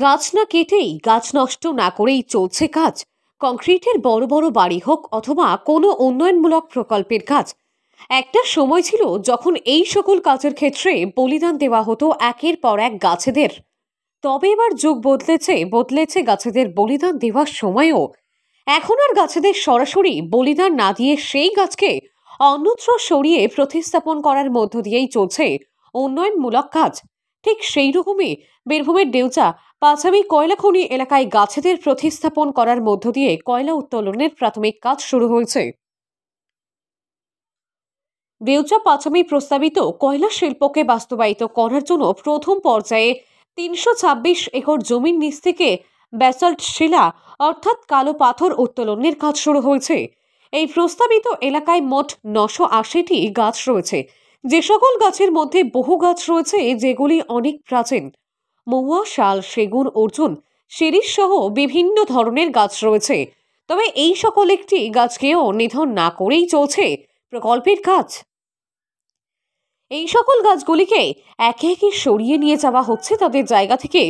গাছ না কেটেই, গাছ নষ্ট না করেই চলছে কাজ। কংক্রিটের বড় বড় বাড়ি হোক অথবা কোনো উন্নয়নমূলক প্রকল্পের কাজ। একটা সময় ছিল যখন এই সকল কাজের ক্ষেত্রে বলিদান দেওয়া হতো একের পর এক গাছেদের। তবে এবার যুগ বদলেছে, বদলেছে গাছেদের বলিদান দেওয়ার সময়ও। এখন আর গাছেদের সরাসরি বলিদান না দিয়ে সেই গাছকে অন্যত্র সরিয়ে প্রতিস্থাপন করার মধ্য দিয়েই চলছে উন্নয়নমূলক কাজ। ঠিক সেই রকমই বীরভূমের দেউচা পাঁচামি কয়লা খনি এলাকায় গাছেদের প্রতিস্থাপন করার মধ্য দিয়ে কয়লা উত্তোলনের প্রাথমিক কাজ শুরু হয়েছে। দেউচা পাঁচামি প্রস্তাবিত কয়লা শিল্পকে বাস্তবায়িত করার জন্য প্রথম পর্যায়ে ৩২৬ একর জমির নিচ থেকে ব্যাসল্ট শিলা অর্থাৎ কালো পাথর উত্তোলনের কাজ শুরু হয়েছে। এই প্রস্তাবিত এলাকায় মোট ৯৮০টি গাছ রয়েছে, যে সকল গাছের মধ্যে বহু গাছ রয়েছে যেগুলি অনেক প্রাচীন। মহুয়া, শাল, সেগুন, অর্জুন, শিরীষ সহ বিভিন্ন ধরনের গাছ রয়েছে। তবে এই সকল একটি গাছকেও নিধন না করেই চলছে প্রকল্পের কাজ। এই সকল গাছগুলিকে একে একে সরিয়ে নিয়ে যাওয়া হচ্ছে তাদের জায়গা থেকে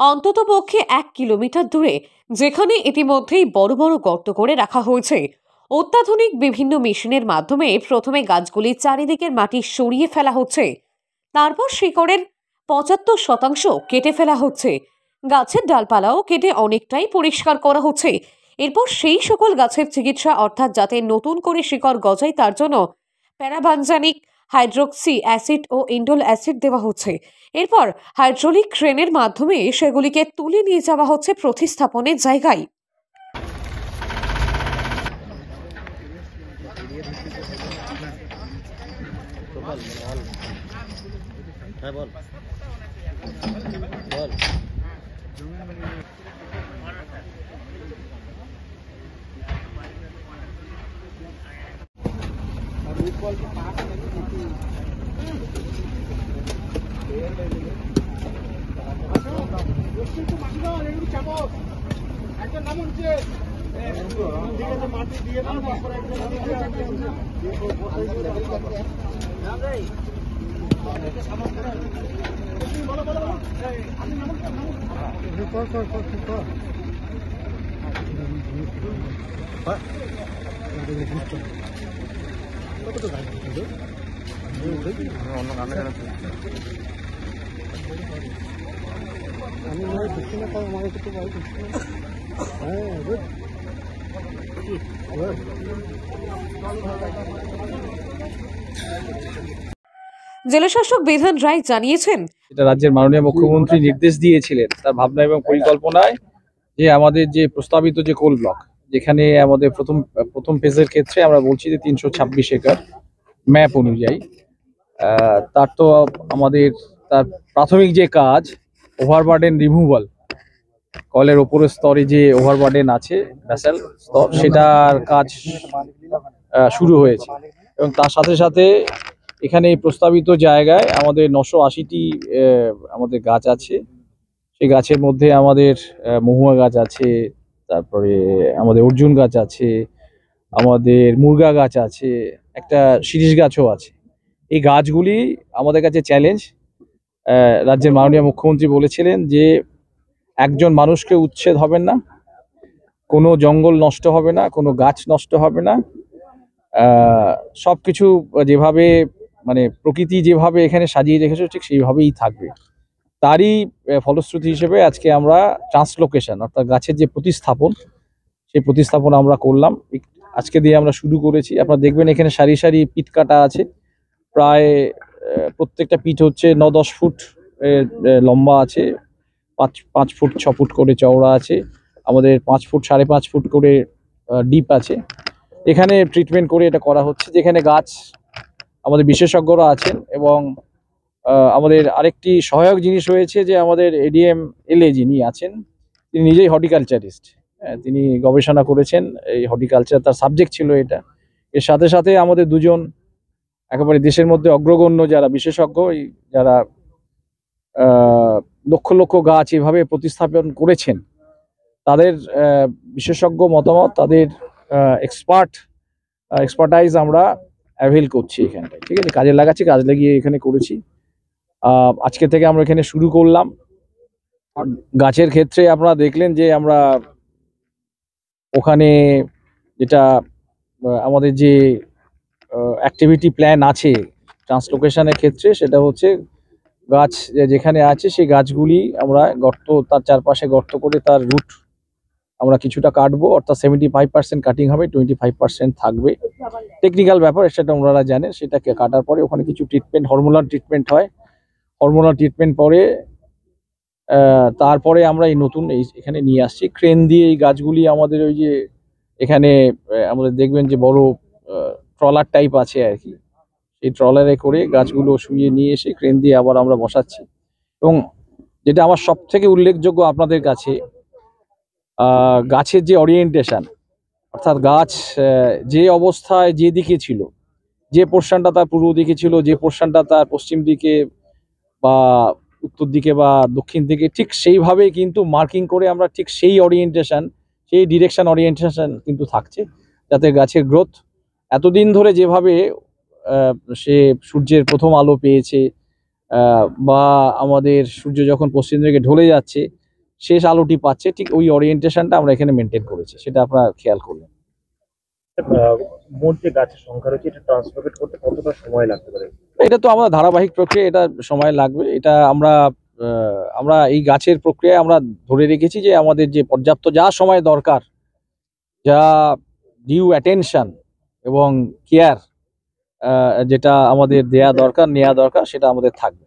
অন্তত পক্ষে ১ কিলোমিটার দূরে, যেখানে ইতিমধ্যেই বড় বড় গর্ত করে রাখা হয়েছে। অত্যাধুনিক বিভিন্ন মেশিনের মাধ্যমে প্রথমে গাছগুলি চারিদিকের মাটি সরিয়ে ফেলা হচ্ছে, তারপর শিকড়ের ৭৫% কেটে ফেলা হচ্ছে। গাছের ডালপালাও কেটে অনেকটাই পরিষ্কার করা হচ্ছে। এরপর সেই সকল গাছের চিকিৎসা, অর্থাৎ যাতে নতুন করে শিকড় গজায় তার জন্য প্যারাবানজানিক, হাইড্রোক্সি অ্যাসিড ও ইন্ডোল অ্যাসিড দেওয়া হচ্ছে। এরপর হাইড্রোলিক ক্রেনের মাধ্যমে সেগুলিকে তুলে নিয়ে যাওয়া হচ্ছে প্রতিস্থাপনের জায়গায়। জেলাশাসক বিধান রায় জানিয়েছেন, এটা রাজ্যের মাননীয় মুখ্যমন্ত্রী নির্দেশ দিয়েছিলেন তার ভাবনা এবং পরিকল্পনায়, যে আমাদের যে প্রস্তাবিত যে কোল ব্লক, যেখানে আমাদের প্রথম ফেজের ক্ষেত্রে আমরা বলছি যে ৩২৬ একর ম্যাপ অনুযায়ী, তার তো আমাদের তার প্রাথমিক যে কাজ ওভারবার্ডেন রিমুভাল, কলের ওপরের স্তরে যে ওভারবার্ডেন আছে ভ্যাসেল স্তর, সেটার কাজ শুরু হয়েছে। এবং তার সাথে সাথে এখানে এই প্রস্তাবিত জায়গায় আমাদের ৯৮০টি আমাদের গাছ আছে। সেই গাছের মধ্যে আমাদের মহুয়া গাছ আছে, তারপরে আমাদের অর্জুন গাছ আছে, আমাদের মুরগা গাছ আছে, একটা শিরীষ গাছও আছে। এই গাছগুলি আমাদের কাছে চ্যালেঞ্জ। রাজ্যের মাননীয় মুখ্যমন্ত্রী বলেছিলেন যে একজন মানুষকে উচ্ছেদ হবেন না, কোনো জঙ্গল নষ্ট হবে না, কোনো গাছ নষ্ট হবে না, সবকিছু যেভাবে মানে প্রকৃতি যেভাবে এখানে সাজিয়ে রেখেছে ঠিক সেইভাবেই থাকবে। তারই ফলশ্রুতি হিসেবে আজকে আমরা ট্রান্সলোকেশন অর্থাৎ গাছের যে প্রতিস্থাপন, সেই প্রতিস্থাপন আমরা করলাম। আজকে দিয়ে আমরা শুরু করেছি। আপনারা দেখবেন এখানে সারি সারি পিট কাটা আছে, প্রায় প্রত্যেকটা পিট হচ্ছে ৯-১০ ফুট লম্বা আছে, ৫ ফুট ৬ ফুট করে চওড়া আছে, আমাদের ৫ ফুট ৫.৫ ফুট করে ডিপ আছে। এখানে ট্রিটমেন্ট করে এটা করা হচ্ছে, যেখানে গাছ আমাদের বিশেষজ্ঞরা আছেন। এবং আমাদের আরেকটি সহায়ক জিনিস রয়েছে যে আমাদের এডিএম এলএ যিনি আছেন, তিনি নিজেই হর্টিকালচারিস্ট। তিনি গবেষণা করেছেন, এই হর্টিকালচার তার সাবজেক্ট ছিল এটা। এর সাথে সাথে আমাদের দুজন একেবারে দেশের মধ্যে অগ্রগণ্য যারা বিশেষজ্ঞ, যারা লক্ষ লক্ষ গাছ এভাবে প্রতিস্থাপন করেছেন, তাদের বিশেষজ্ঞ মতামত, তাদের এক্সপার্টাইজ আমরা অ্যাভেল করছি এখানটায়। ঠিক আছে, কাজে লাগাচ্ছি, কাজ লাগিয়ে এখানে করেছি। আজকে থেকে আমরা এখানে শুরু করলাম। গাছের ক্ষেত্রে আপনারা দেখলেন যে আমরা ওখানে যেটা আমাদের যে অ্যাক্টিভিটি প্ল্যান আছে ট্রান্সলোকেশনের ক্ষেত্রে, সেটা হচ্ছে গাছ যেখানে আছে সেই গাছগুলি আমরা গর্ত, তার চারপাশে গর্ত করে তার রুট আমরা কিছুটা কাটবো, অর্থাৎ 75% কাটিং হবে, 25% থাকবে। টেকনিক্যাল ব্যাপার, সেটা ওনারা জানেন। সেটাকে কাটার পরে ওখানে কিছু ট্রিটমেন্ট, হরমোনাল ট্রিটমেন্ট হয়। হরমোনাল ট্রিটমেন্ট পরে তারপরে আমরা এই নতুন এখানে নিয়ে আসছি ক্রেন দিয়ে। এই গাছগুলি আমাদের ওই যে এখানে আমাদের দেখবেন যে বড় ট্রলার টাইপ আছে আর কি, এই ট্রলারে করে গাছগুলো শুয়ে নিয়ে এসে ক্রেন দিয়ে আবার আমরা বসাচ্ছি। এবং যেটা আমার সব থেকে উল্লেখযোগ্য আপনাদের কাছে, গাছের যে ওরিয়েন্টেশন, অর্থাৎ গাছ যে অবস্থায় যে দিকে ছিল, যে পোর্শনটা তার পূর্ব দিকে ছিল, যে পোর্শনটা তার পশ্চিম দিকে বা উত্তর দিকে বা দক্ষিণ দিকে, ঠিক সেইভাবেই কিন্তু মার্কিং করে আমরা ঠিক সেই ওরিয়েন্টেশন, সেই ডিরেকশন ওরিয়েন্টেশন কিন্তু থাকছে, যাতে গাছের গ্রোথ এতদিন ধরে যেভাবে সে সূর্যের প্রথম আলো পেয়েছে বা আমাদের সূর্য যখন পশ্চিম দিকে ঢলে যাচ্ছে শেষ আলোটি পাচ্ছে, ঠিক ওই ওরিয়েন্টেশনটা আমরা এখানে মেনটেন করেছি। সেটা আপনারা খেয়াল করলেন। মোট যে গাছের সংখ্যা রয়েছে, এটা ট্রান্সলোকেট করতে কতটা সময় লাগতে পারে? এটা তো আমরা ধারাবাহিক প্রক্রিয়া, এটা সময় লাগবে। এটা আমরা এই গাছের প্রক্রিয়ায় আমরা ধরে রেখেছি যে আমাদের যে পর্যাপ্ত যা সময় দরকার, যা ডিউ অ্যাটেনশন এবং কেয়ার যেটা আমাদের নেওয়া দরকার, সেটা আমাদের থাকবে।